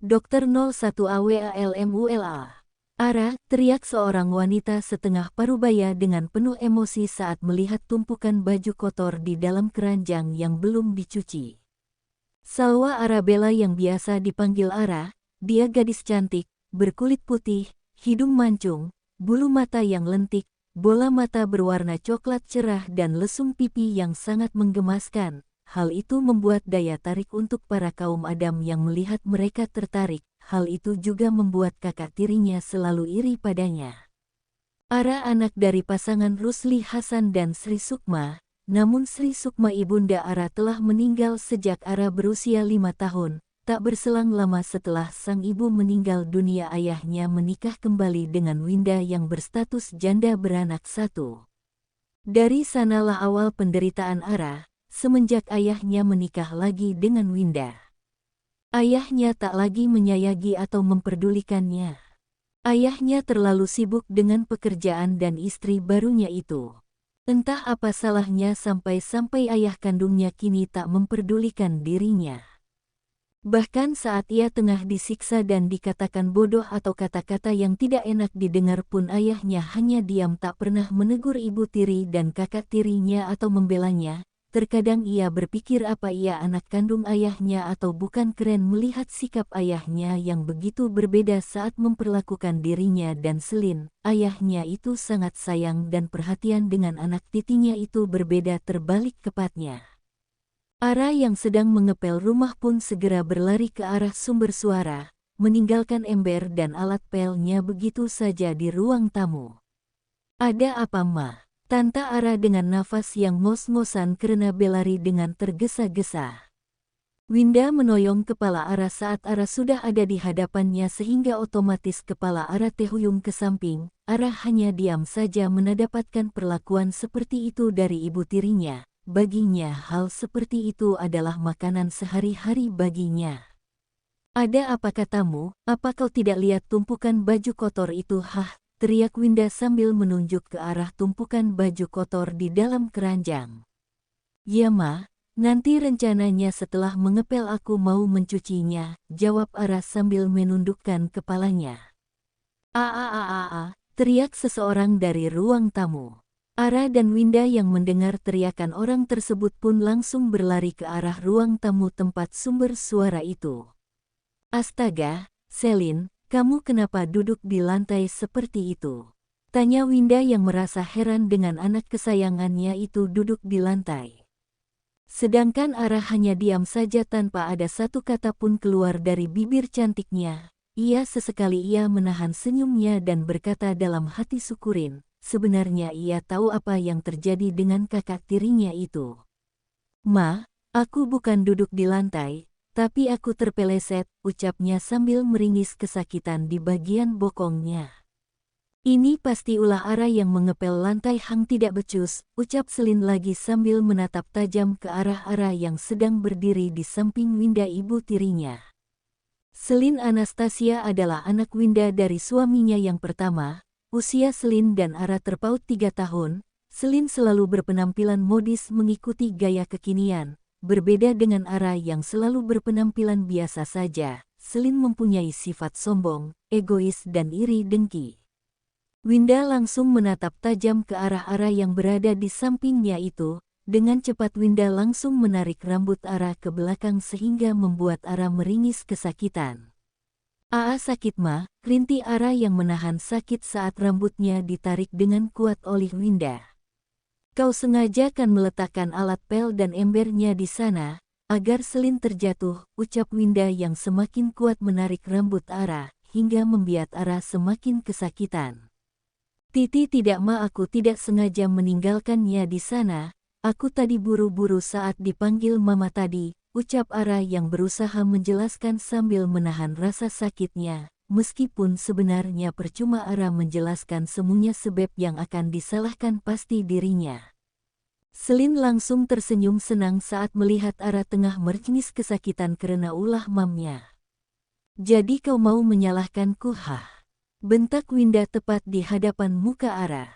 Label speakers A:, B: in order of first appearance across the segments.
A: Dokter 01 AWALMULA. Ara, teriak seorang wanita setengah parubaya dengan penuh emosi saat melihat tumpukan baju kotor di dalam keranjang yang belum dicuci. Salwa Arabella yang biasa dipanggil Ara, dia gadis cantik, berkulit putih, hidung mancung, bulu mata yang lentik, bola mata berwarna coklat cerah dan lesung pipi yang sangat menggemaskan. Hal itu membuat daya tarik untuk para kaum Adam yang melihat mereka tertarik. Hal itu juga membuat kakak tirinya selalu iri padanya. Ara anak dari pasangan Rusli Hasan dan Sri Sukma, namun Sri Sukma ibunda Ara telah meninggal sejak Ara berusia 5 tahun. Tak berselang lama setelah sang ibu meninggal dunia, ayahnya menikah kembali dengan Winda yang berstatus janda beranak satu. Dari sanalah awal penderitaan Ara, semenjak ayahnya menikah lagi dengan Winda. Ayahnya tak lagi menyayangi atau memperdulikannya. Ayahnya terlalu sibuk dengan pekerjaan dan istri barunya itu. Entah apa salahnya sampai-sampai ayah kandungnya kini tak memperdulikan dirinya. Bahkan saat ia tengah disiksa dan dikatakan bodoh atau kata-kata yang tidak enak didengar pun, ayahnya hanya diam, tak pernah menegur ibu tiri dan kakak tirinya atau membelanya. Terkadang ia berpikir, apa ia anak kandung ayahnya atau bukan? Keren melihat sikap ayahnya yang begitu berbeda saat memperlakukan dirinya dan Selin. Ayahnya itu sangat sayang dan perhatian dengan anak titinya itu berbeda terbalik kepatnya. Ara yang sedang mengepel rumah pun segera berlari ke arah sumber suara, meninggalkan ember dan alat pelnya begitu saja di ruang tamu. "Ada apa, Ma?" Tante Ara dengan nafas yang ngos-ngosan karena berlari dengan tergesa-gesa. Winda menoyong kepala Ara saat Ara sudah ada di hadapannya sehingga otomatis kepala Ara terhuyung ke samping. Ara hanya diam saja menadapatkan perlakuan seperti itu dari ibu tirinya. Baginya hal seperti itu adalah makanan sehari-hari baginya. "Ada apa katamu? Apa kau tidak lihat tumpukan baju kotor itu?" "Hah?" teriak Winda sambil menunjuk ke arah tumpukan baju kotor di dalam keranjang. "Ya, Ma, nanti rencananya setelah mengepel aku mau mencucinya," jawab Ara sambil menundukkan kepalanya. Teriak seseorang dari ruang tamu. Ara dan Winda yang mendengar teriakan orang tersebut pun langsung berlari ke arah ruang tamu tempat sumber suara itu. "Astaga, Selin, kamu kenapa duduk di lantai seperti itu?" tanya Winda yang merasa heran dengan anak kesayangannya itu duduk di lantai. Sedangkan Ara hanya diam saja tanpa ada satu kata pun keluar dari bibir cantiknya. Sesekali ia menahan senyumnya dan berkata dalam hati, syukurin, sebenarnya ia tahu apa yang terjadi dengan kakak tirinya itu. "Ma, aku bukan duduk di lantai, tapi aku terpeleset," ucapnya sambil meringis kesakitan di bagian bokongnya. "Ini pasti ulah Ara yang mengepel lantai." "Hang tidak becus," ucap Selin lagi sambil menatap tajam ke arah Ara yang sedang berdiri di samping Winda ibu tirinya. Selin Anastasia adalah anak Winda dari suaminya yang pertama. Usia Selin dan Ara terpaut 3 tahun. Selin selalu berpenampilan modis mengikuti gaya kekinian. Berbeda dengan Ara yang selalu berpenampilan biasa saja, Selin mempunyai sifat sombong, egois dan iri dengki. Winda langsung menatap tajam ke arah Ara yang berada di sampingnya itu. Dengan cepat Winda langsung menarik rambut Ara ke belakang sehingga membuat Ara meringis kesakitan. Sakit, Ma," rintih Ara yang menahan sakit saat rambutnya ditarik dengan kuat oleh Winda. "Kau sengaja kan meletakkan alat pel dan embernya di sana, agar Selin terjatuh," ucap Winda yang semakin kuat menarik rambut Ara, hingga membuat Ara semakin kesakitan. Tidak, Ma, aku tidak sengaja meninggalkannya di sana. Aku tadi buru-buru saat dipanggil Mama tadi," ucap Ara yang berusaha menjelaskan sambil menahan rasa sakitnya. Meskipun sebenarnya percuma Ara menjelaskan semuanya sebab yang akan disalahkan pasti dirinya. Selin langsung tersenyum senang saat melihat Ara tengah meringis kesakitan karena ulah mamnya. "Jadi kau mau menyalahkanku, hah?" bentak Winda tepat di hadapan muka Ara.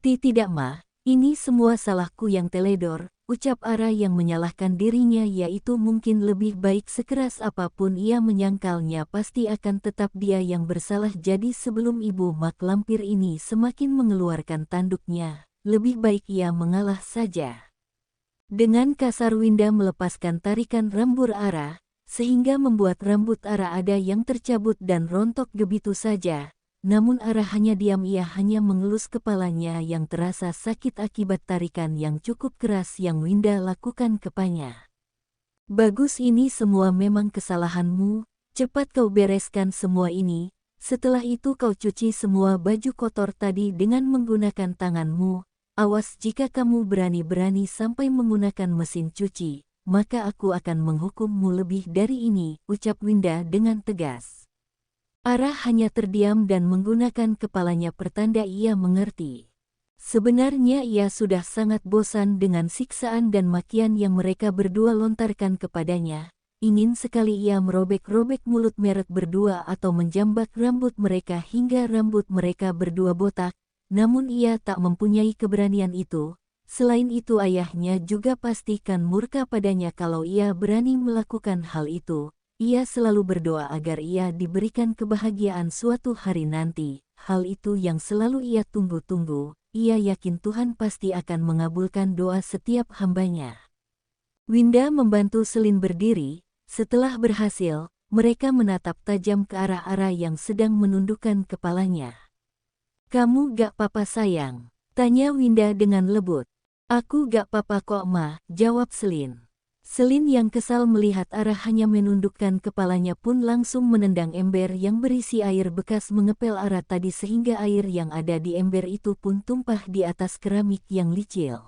A: Tidak, Ma. Ini semua salahku yang teledor," ucap Ara yang menyalahkan dirinya, yaitu mungkin lebih baik sekeras apapun ia menyangkalnya pasti akan tetap dia yang bersalah. Jadi sebelum ibu mak lampir ini semakin mengeluarkan tanduknya, lebih baik ia mengalah saja. Dengan kasar Winda melepaskan tarikan rambut Ara, sehingga membuat rambut Ara ada yang tercabut dan rontok begitu saja. Namun Ara hanya diam, ia hanya mengelus kepalanya yang terasa sakit akibat tarikan yang cukup keras yang Winda lakukan kepadanya. Bagus, ini semua memang kesalahanmu, cepat kau bereskan semua ini, setelah itu kau cuci semua baju kotor tadi dengan menggunakan tanganmu, awas jika kamu berani-berani sampai menggunakan mesin cuci, maka aku akan menghukummu lebih dari ini, ucap Winda dengan tegas. Ara hanya terdiam dan menggunakan kepalanya pertanda ia mengerti. Sebenarnya ia sudah sangat bosan dengan siksaan dan makian yang mereka berdua lontarkan kepadanya. Ingin sekali ia merobek-robek mulut mereka berdua atau menjambak rambut mereka hingga rambut mereka berdua botak, namun ia tak mempunyai keberanian itu. Selain itu ayahnya juga pastikan murka padanya kalau ia berani melakukan hal itu. Ia selalu berdoa agar ia diberikan kebahagiaan suatu hari nanti. Hal itu yang selalu ia tunggu-tunggu. Ia yakin Tuhan pasti akan mengabulkan doa setiap hambanya. Winda membantu Selin berdiri. Setelah berhasil, mereka menatap tajam ke arah Ara yang sedang menundukkan kepalanya. "Kamu gak apa-apa sayang?" tanya Winda dengan lembut. "Aku gak apa-apa kok ma," jawab Selin. Selin yang kesal melihat Ara hanya menundukkan kepalanya pun langsung menendang ember yang berisi air bekas mengepel Ara tadi sehingga air yang ada di ember itu pun tumpah di atas keramik yang licin.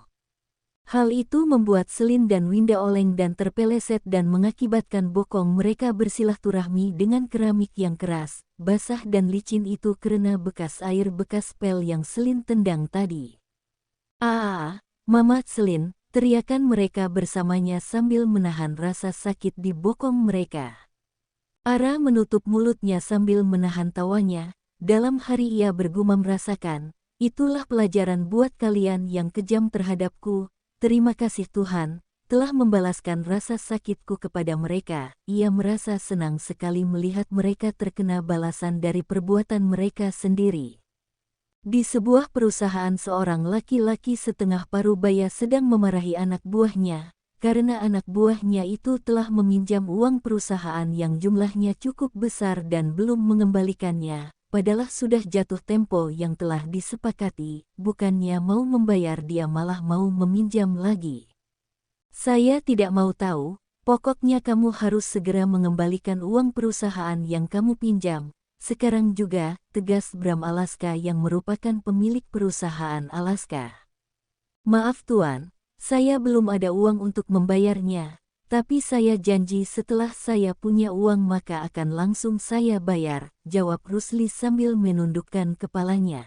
A: Hal itu membuat Selin dan Winda oleng dan terpeleset dan mengakibatkan bokong mereka bersilaturahmi dengan keramik yang keras, basah dan licin itu karena bekas air bekas pel yang Selin tendang tadi. Mama Selin!" teriakan mereka bersamanya sambil menahan rasa sakit di bokong mereka. Ara menutup mulutnya sambil menahan tawanya. Dalam hari ia bergumam, rasakan, itulah pelajaran buat kalian yang kejam terhadapku. Terima kasih Tuhan, telah membalaskan rasa sakitku kepada mereka. Ia merasa senang sekali melihat mereka terkena balasan dari perbuatan mereka sendiri. Di sebuah perusahaan seorang laki-laki setengah parubaya sedang memarahi anak buahnya, karena anak buahnya itu telah meminjam uang perusahaan yang jumlahnya cukup besar dan belum mengembalikannya, padahal sudah jatuh tempo yang telah disepakati, bukannya mau membayar dia malah mau meminjam lagi. "Saya tidak mau tahu, pokoknya kamu harus segera mengembalikan uang perusahaan yang kamu pinjam. Sekarang juga," tegas Bram Alaska yang merupakan pemilik perusahaan Alaska. "Maaf Tuan, saya belum ada uang untuk membayarnya, tapi saya janji setelah saya punya uang maka akan langsung saya bayar," jawab Rusli sambil menundukkan kepalanya.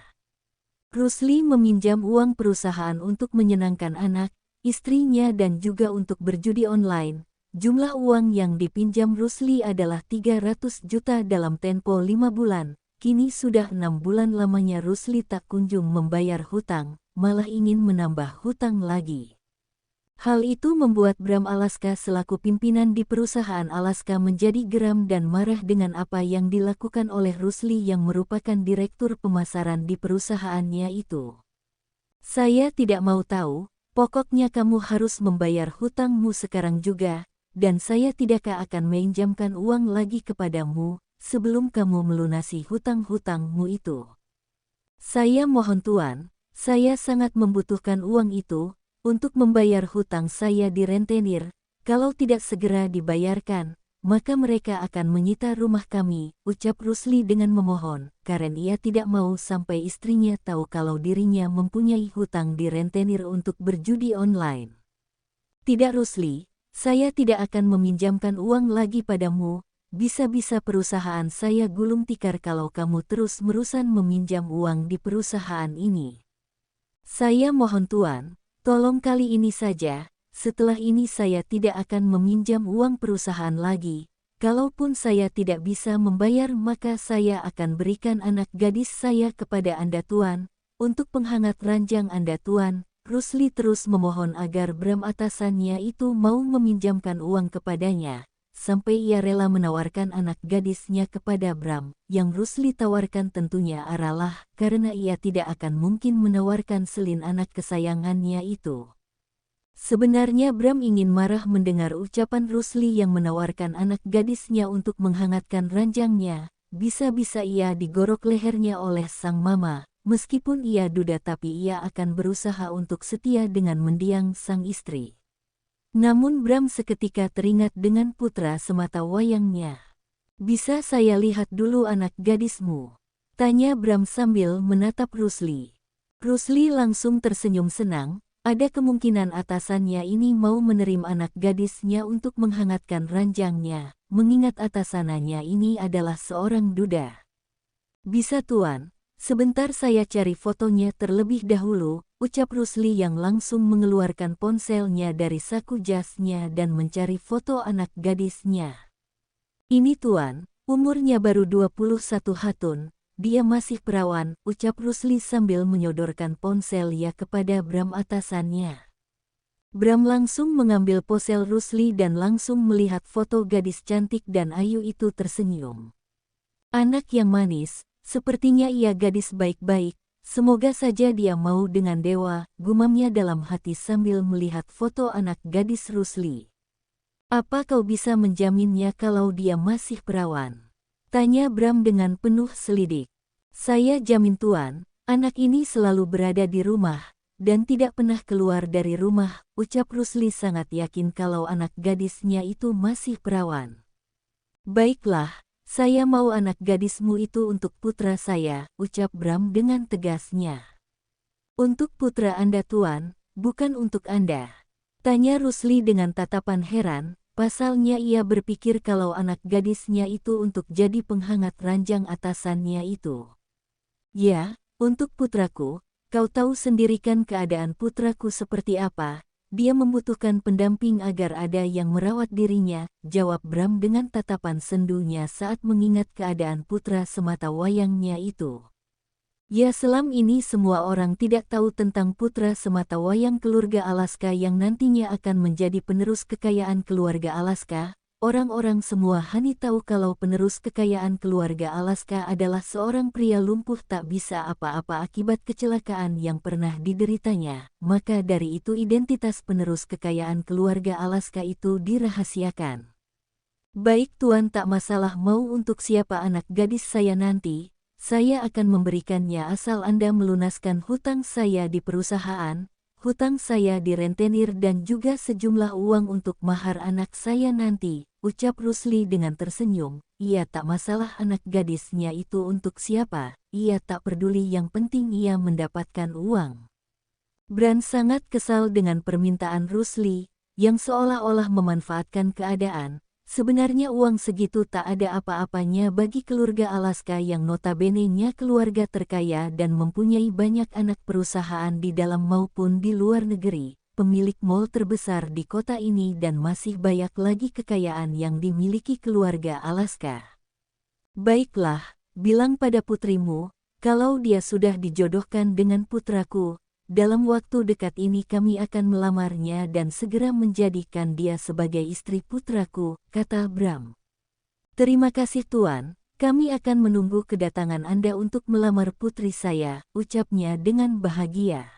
A: Rusli meminjam uang perusahaan untuk menyenangkan anak, istrinya dan juga untuk berjudi online. Jumlah uang yang dipinjam Rusli adalah 300 juta dalam tempo 5 bulan. Kini sudah 6 bulan lamanya Rusli tak kunjung membayar hutang, malah ingin menambah hutang lagi. Hal itu membuat Bram Alaska selaku pimpinan di perusahaan Alaska menjadi geram dan marah dengan apa yang dilakukan oleh Rusli yang merupakan direktur pemasaran di perusahaannya itu. "Saya tidak mau tahu, pokoknya kamu harus membayar hutangmu sekarang juga. Dan saya tidak akan meminjamkan uang lagi kepadamu sebelum kamu melunasi hutang-hutangmu itu. Saya mohon Tuan, saya sangat membutuhkan uang itu untuk membayar hutang saya di rentenir. Kalau tidak segera dibayarkan, maka mereka akan menyita rumah kami," ucap Rusli dengan memohon, karena ia tidak mau sampai istrinya tahu kalau dirinya mempunyai hutang di rentenir untuk berjudi online. "Tidak Rusli, saya tidak akan meminjamkan uang lagi padamu. Bisa-bisa perusahaan saya gulung tikar kalau kamu terus-merusan meminjam uang di perusahaan ini. Saya mohon Tuan, tolong kali ini saja, setelah ini saya tidak akan meminjam uang perusahaan lagi. Kalaupun saya tidak bisa membayar maka saya akan berikan anak gadis saya kepada Anda Tuan, untuk penghangat ranjang Anda Tuan," Rusli terus memohon agar Bram atasannya itu mau meminjamkan uang kepadanya, sampai ia rela menawarkan anak gadisnya kepada Bram. Yang Rusli tawarkan tentunya adalah karena ia tidak akan mungkin menawarkan Selin anak kesayangannya itu. Sebenarnya Bram ingin marah mendengar ucapan Rusli yang menawarkan anak gadisnya untuk menghangatkan ranjangnya. Bisa-bisa ia digorok lehernya oleh sang mama. Meskipun ia duda tapi ia akan berusaha untuk setia dengan mendiang sang istri. Namun Bram seketika teringat dengan putra semata wayangnya. "Bisa saya lihat dulu anak gadismu?" tanya Bram sambil menatap Rusli. Rusli langsung tersenyum senang. Ada kemungkinan atasannya ini mau menerima anak gadisnya untuk menghangatkan ranjangnya, mengingat atasannya ini adalah seorang duda. "Bisa tuan, sebentar saya cari fotonya terlebih dahulu," ucap Rusli yang langsung mengeluarkan ponselnya dari saku jasnya dan mencari foto anak gadisnya. "Ini tuan, umurnya baru 21 tahun. Dia masih perawan," ucap Rusli sambil menyodorkan ponselnya kepada Bram atasannya. Bram langsung mengambil ponsel Rusli dan langsung melihat foto gadis cantik dan ayu itu tersenyum. "Anak yang manis, sepertinya ia gadis baik-baik, semoga saja dia mau dengan dewa," gumamnya dalam hati sambil melihat foto anak gadis Rusli. "Apa kau bisa menjaminnya kalau dia masih perawan?" tanya Bram dengan penuh selidik. "Saya jamin tuan, anak ini selalu berada di rumah, dan tidak pernah keluar dari rumah," ucap Rusli sangat yakin kalau anak gadisnya itu masih perawan. "Baiklah, saya mau anak gadismu itu untuk putra saya," ucap Bram dengan tegasnya. "Untuk putra Anda tuan, bukan untuk Anda?" tanya Rusli dengan tatapan heran. Pasalnya ia berpikir kalau anak gadisnya itu untuk jadi penghangat ranjang atasannya itu. "Ya, untuk putraku, kau tahu sendiri kan keadaan putraku seperti apa, dia membutuhkan pendamping agar ada yang merawat dirinya," jawab Bram dengan tatapan sendunya saat mengingat keadaan putra semata wayangnya itu. Ya, selama ini semua orang tidak tahu tentang putra semata wayang keluarga Alaska yang nantinya akan menjadi penerus kekayaan keluarga Alaska. Orang-orang semua hanya tahu kalau penerus kekayaan keluarga Alaska adalah seorang pria lumpuh tak bisa apa-apa akibat kecelakaan yang pernah dideritanya. Maka dari itu identitas penerus kekayaan keluarga Alaska itu dirahasiakan. "Baik tuan, tak masalah mau untuk siapa anak gadis saya nanti. Saya akan memberikannya asal Anda melunaskan hutang saya di perusahaan, hutang saya di rentenir dan juga sejumlah uang untuk mahar anak saya nanti," ucap Rusli dengan tersenyum. Ia tak masalah anak gadisnya itu untuk siapa, ia tak peduli, yang penting ia mendapatkan uang. Bram sangat kesal dengan permintaan Rusli, yang seolah-olah memanfaatkan keadaan. Sebenarnya uang segitu tak ada apa-apanya bagi keluarga Alaska yang notabene-nya keluarga terkaya dan mempunyai banyak anak perusahaan di dalam maupun di luar negeri, pemilik mall terbesar di kota ini dan masih banyak lagi kekayaan yang dimiliki keluarga Alaska. "Baiklah, bilang pada putrimu, kalau dia sudah dijodohkan dengan putraku, dalam waktu dekat ini kami akan melamarnya dan segera menjadikan dia sebagai istri putraku," kata Bram. "Terima kasih tuan, kami akan menunggu kedatangan Anda untuk melamar putri saya," ucapnya dengan bahagia.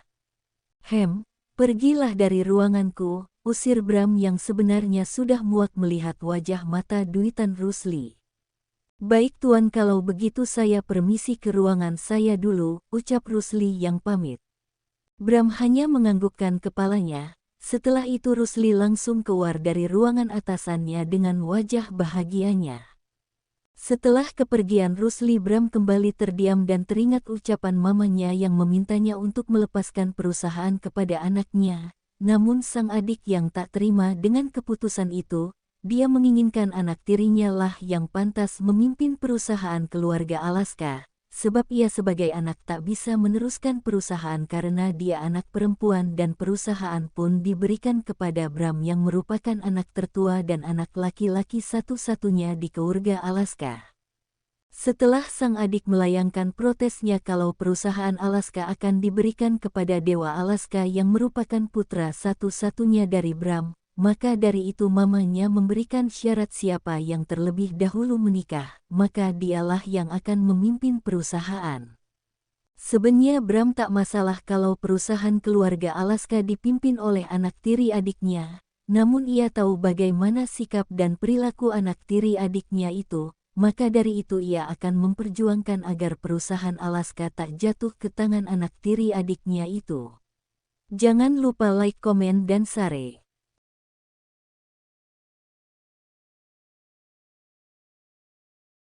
A: Pergilah dari ruanganku," usir Bram yang sebenarnya sudah muak melihat wajah mata duitan Rusli. "Baik tuan, kalau begitu saya permisi ke ruangan saya dulu," ucap Rusli yang pamit. Bram hanya menganggukkan kepalanya. Setelah itu Rusli langsung keluar dari ruangan atasannya dengan wajah bahagianya. Setelah kepergian Rusli, Bram kembali terdiam dan teringat ucapan mamanya yang memintanya untuk melepaskan perusahaan kepada anaknya. Namun sang adik yang tak terima dengan keputusan itu, dia menginginkan anak tirinya lah yang pantas memimpin perusahaan keluarga Alaska. Sebab ia sebagai anak tak bisa meneruskan perusahaan karena dia anak perempuan dan perusahaan pun diberikan kepada Bram yang merupakan anak tertua dan anak laki-laki satu-satunya di keluarga Alaska. Setelah sang adik melayangkan protesnya kalau perusahaan Alaska akan diberikan kepada Dewa Alaska yang merupakan putra satu-satunya dari Bram, maka dari itu mamanya memberikan syarat siapa yang terlebih dahulu menikah, maka dialah yang akan memimpin perusahaan. Sebenarnya Bram tak masalah kalau perusahaan keluarga Alaska dipimpin oleh anak tiri adiknya, namun ia tahu bagaimana sikap dan perilaku anak tiri adiknya itu. Maka dari itu ia akan memperjuangkan agar perusahaan Alaska tak jatuh ke tangan anak tiri adiknya itu. Jangan lupa like, komen, dan share.